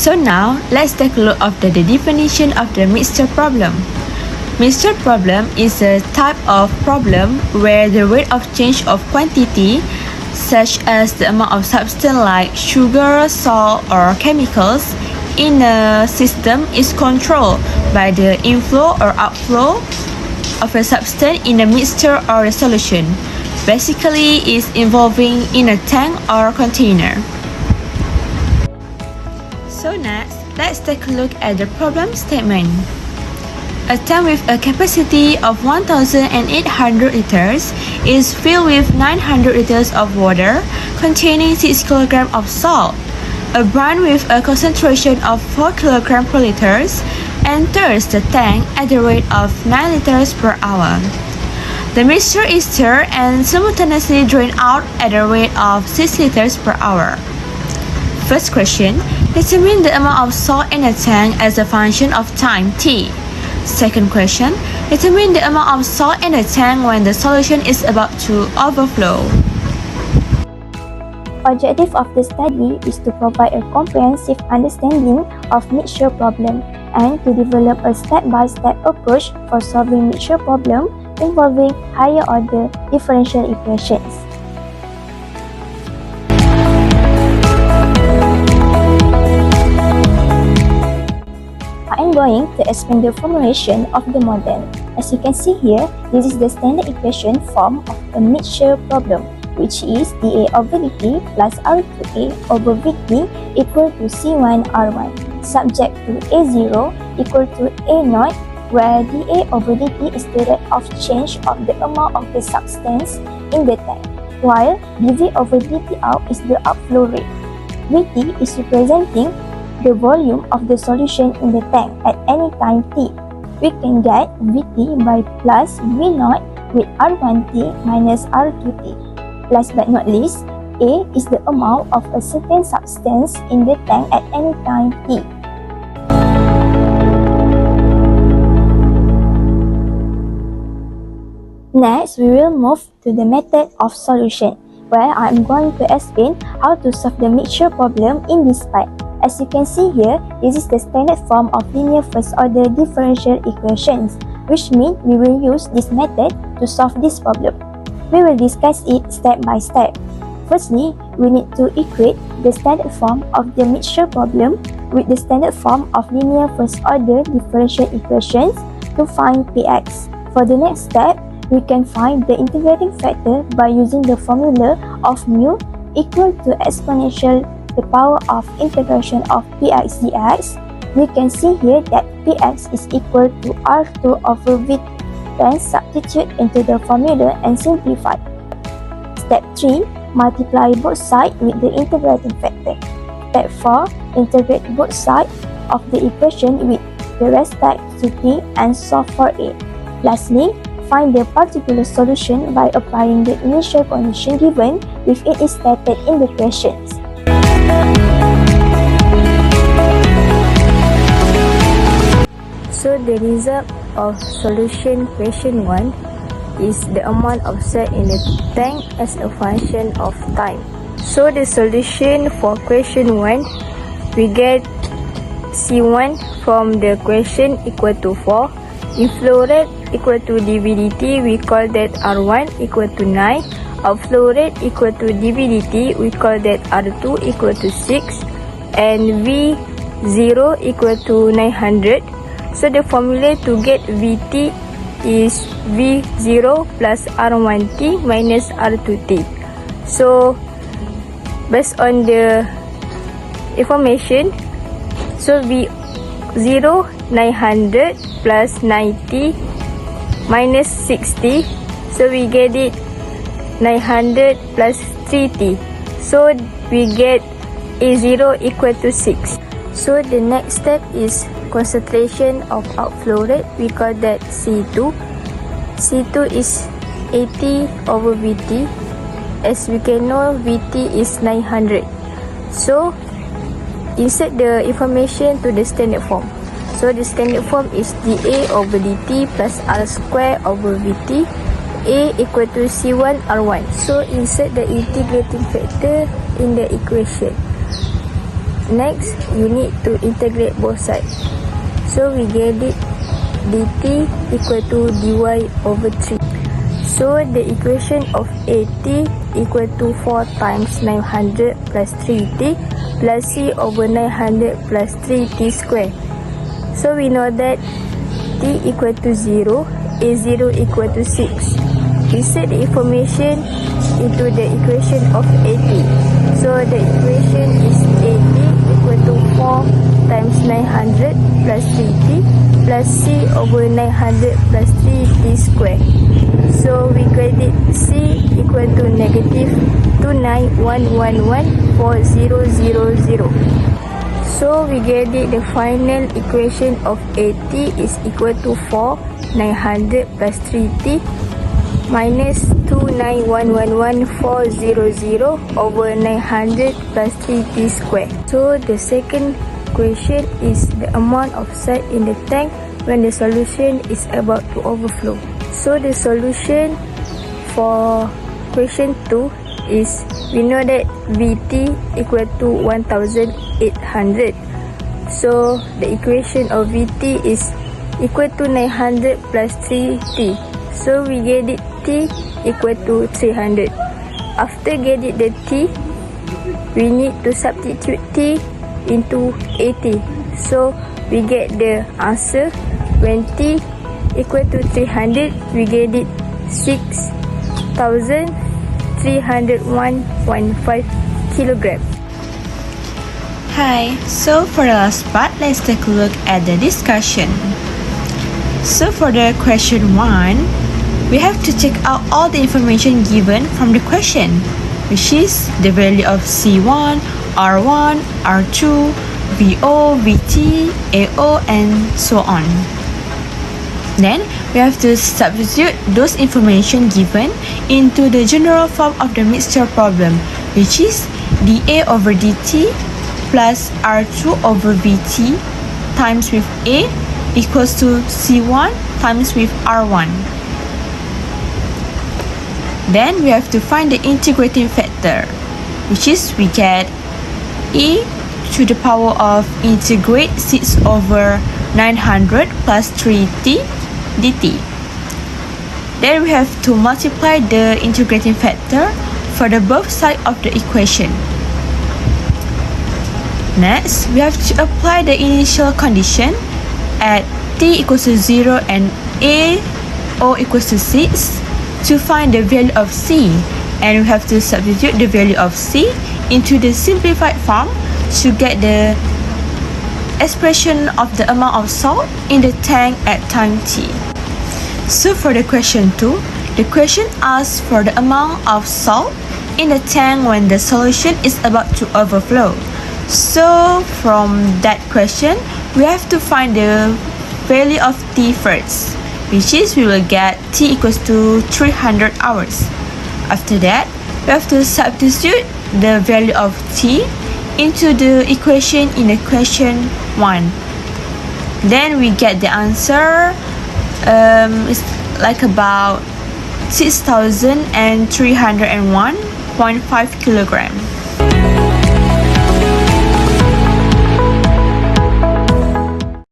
So now, let's take a look at the definition of the mixture problem. Mixture problem is a type of problem where the rate of change of quantity, such as the amount of substance like sugar, salt, or chemicals, in a system is controlled by the inflow or outflow of a substance in a mixture or a solution. Basically, is involving in a tank or container. So next, let's take a look at the problem statement. A tank with a capacity of 1,800 liters is filled with 900 liters of water containing 6 kg of salt. A brine with a concentration of 4 kg per liter enters the tank at the rate of 9 liters per hour. The mixture is stirred and simultaneously drained out at a rate of 6 liters per hour. First question, determine the amount of salt in a tank as a function of time t. Second question, determine the amount of salt in a tank when the solution is about to overflow. Objective of the study is to provide a comprehensive understanding of mixture problem and to develop a step-by-step approach for solving mixture problem involving higher order differential equations. I am going to explain the formulation of the model. As you can see here, this is the standard equation form of a mixture problem, which is dA over dt plus R2A over Vt equal to C1 R1, subject to A0 equal to A0, where dA over dt is the rate of change of the amount of the substance in the tank, while dV over dt out is the outflow rate. Vt is representing the volume of the solution in the tank at any time t. We can get Vt by plus V0 with R1t minus R2t. Last but not least, A is the amount of a certain substance in the tank at any time t. Next, we will move to the method of solution, where I am going to explain how to solve the mixture problem in this part. As you can see here, this is the standard form of linear first-order differential equations, which means we will use this method to solve this problem. We will discuss it step by step. Firstly, we need to equate the standard form of the mixture problem with the standard form of linear first-order differential equations to find Px. For the next step, we can find the integrating factor by using the formula of mu equal to exponential the power of integration of Px dx. We can see here that Px is equal to R2 over Vt. Then substitute into the formula and simplify. Step 3. Multiply both sides with the integrating factor. Step 4. Integrate both sides of the equation with the respect to t and solve for it. Lastly, find the particular solution by applying the initial condition given if it is stated in the questions. So the result of solution question 1 is the amount of salt in the tank as a function of time. So the solution for question 1, we get C1 from the question equal to 4. Inflow rate equal to dV dt, we call that R1 equal to 9. Outflow rate equal to dV dt, we call that R2 equal to 6. And V0 equal to 900. So the formula to get Vt is V0 plus R1t minus R2t. So based on the information, so V0 900 plus 90 minus 60, so we get it 900 plus 3t. So we get A0 equal to 6. So the next step is concentration of outflow rate, we call that C2. C2 is 80 over Vt. As we can know, Vt is 900. So insert the information to the standard form. So the standard form is dA over dt plus R square over Vt. A equal to C1 R1. So insert the integrating factor in the equation. Next, you need to integrate both sides. So we get it dt equal to dy over 3. So the equation of AT equal to 4 times 900 plus 3t plus c over 900 plus 3t square. So we know that t equal to 0, a0 equal to 6. Insert the information into the equation of AT. So the equation is AT equal to 4 times 900 plus 3t plus c over 900 plus 3t square. So we get it c equal to negative 291114000. So we get it the final equation of AT is equal to 4 900 plus 3t minus 291114000 over 900 plus 3t square. So the second question is the amount of salt in the tank when the solution is about to overflow. So the solution for question 2 is, we know that Vt equal to 1800. So the equation of Vt is equal to 900 plus 3t. So we get it t equal to 300. After getting the t, we need to substitute t into 80. So we get the answer when t equal to 300, we get it 6,301.5 kilogram. Hi, so for the last part, let's take a look at the discussion. So for the question 1, we have to check out all the information given from the question, which is the value of C1, R1, R2, VO, VT, AO, and so on. Then, we have to substitute those information given into the general form of the mixture problem, which is dA over dt plus R2 over VT times with A equals to C1 times with R1. Then we have to find the integrating factor, which is we get e to the power of integrate 6 over 900 plus 3t dt. Then we have to multiply the integrating factor for the both sides of the equation. Next, we have to apply the initial condition at t equals to 0 and AO equals to 6 to find the value of C, and we have to substitute the value of C into the simplified form to get the expression of the amount of salt in the tank at time t. So for the question 2, the question asks for the amount of salt in the tank when the solution is about to overflow. So from that question, we have to find the value of t first, which is we will get t equals to 300 hours. After that, we have to substitute the value of t into the equation in the question 1. Then we get the answer, it's like about 6,301.5 kilogram.